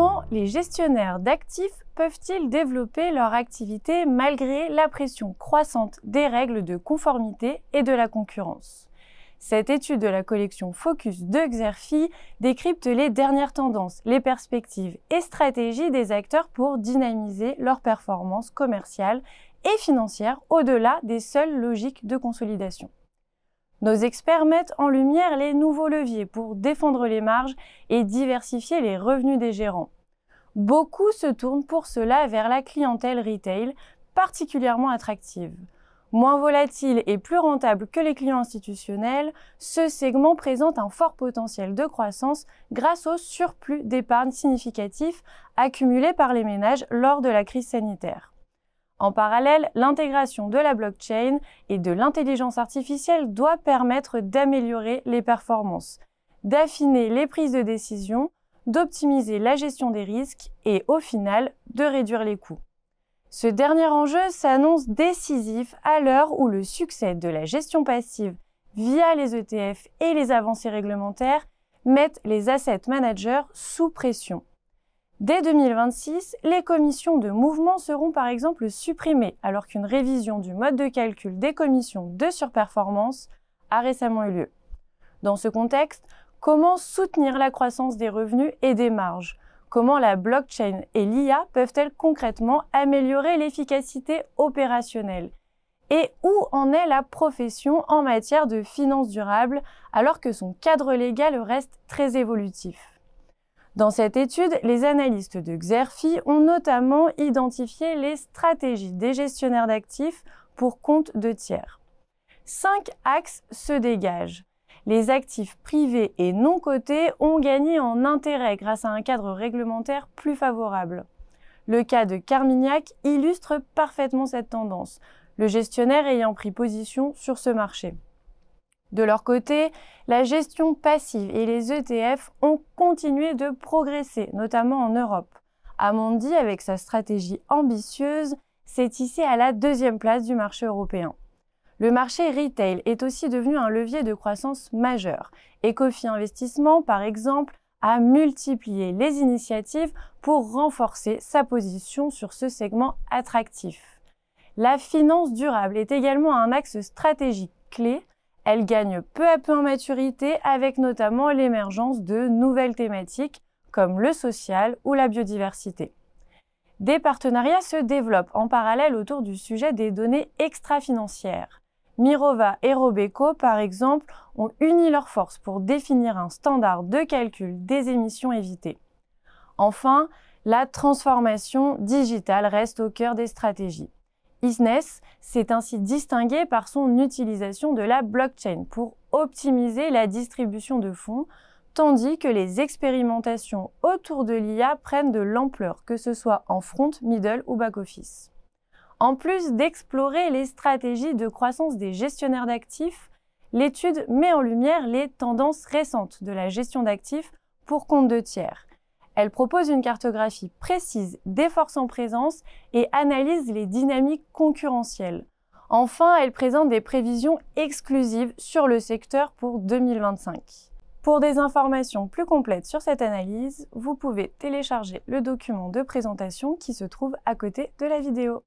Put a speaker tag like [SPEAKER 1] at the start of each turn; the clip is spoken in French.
[SPEAKER 1] Comment les gestionnaires d'actifs peuvent-ils développer leur activité malgré la pression croissante des règles de conformité et de la concurrence? Cette étude de la collection Focus de Xerfi décrypte les dernières tendances, les perspectives et stratégies des acteurs pour dynamiser leurs performances commerciales et financières au-delà des seules logiques de consolidation. Nos experts mettent en lumière les nouveaux leviers pour défendre les marges et diversifier les revenus des gérants. Beaucoup se tournent pour cela vers la clientèle retail, particulièrement attractive. Moins volatile et plus rentable que les clients institutionnels, ce segment présente un fort potentiel de croissance grâce au surplus d'épargne significatif accumulé par les ménages lors de la crise sanitaire. En parallèle, l'intégration de la blockchain et de l'intelligence artificielle doit permettre d'améliorer les performances, d'affiner les prises de décision, d'optimiser la gestion des risques et, au final, de réduire les coûts. Ce dernier enjeu s'annonce décisif à l'heure où le succès de la gestion passive via les ETF et les avancées réglementaires mettent les asset managers sous pression. Dès 2026, les commissions de mouvement seront par exemple supprimées, alors qu'une révision du mode de calcul des commissions de surperformance a récemment eu lieu. Dans ce contexte, comment soutenir la croissance des revenus et des marges? Comment la blockchain et l'IA peuvent-elles concrètement améliorer l'efficacité opérationnelle? Et où en est la profession en matière de finances durables alors que son cadre légal reste très évolutif? Dans cette étude, les analystes de Xerfi ont notamment identifié les stratégies des gestionnaires d'actifs pour compte de tiers. 5 axes se dégagent. Les actifs privés et non cotés ont gagné en intérêt grâce à un cadre réglementaire plus favorable. Le cas de Carmignac illustre parfaitement cette tendance, le gestionnaire ayant pris position sur ce marché. De leur côté, la gestion passive et les ETF ont continué de progresser, notamment en Europe. Amundi, avec sa stratégie ambitieuse, s'est hissé à la 2e place du marché européen. Le marché retail est aussi devenu un levier de croissance majeur. Ecofi Investissement, par exemple, a multiplié les initiatives pour renforcer sa position sur ce segment attractif. La finance durable est également un axe stratégique clé. Elle gagne peu à peu en maturité avec notamment l'émergence de nouvelles thématiques comme le social ou la biodiversité. Des partenariats se développent en parallèle autour du sujet des données extra-financières. Mirova et Robeco, par exemple, ont uni leurs forces pour définir un standard de calcul des émissions évitées. Enfin, la transformation digitale reste au cœur des stratégies. Isness s'est ainsi distingué par son utilisation de la blockchain pour optimiser la distribution de fonds, tandis que les expérimentations autour de l'IA prennent de l'ampleur, que ce soit en front, middle ou back-office. En plus d'explorer les stratégies de croissance des gestionnaires d'actifs, l'étude met en lumière les tendances récentes de la gestion d'actifs pour compte de tiers. Elle propose une cartographie précise des forces en présence et analyse les dynamiques concurrentielles. Enfin, elle présente des prévisions exclusives sur le secteur pour 2025. Pour des informations plus complètes sur cette analyse, vous pouvez télécharger le document de présentation qui se trouve à côté de la vidéo.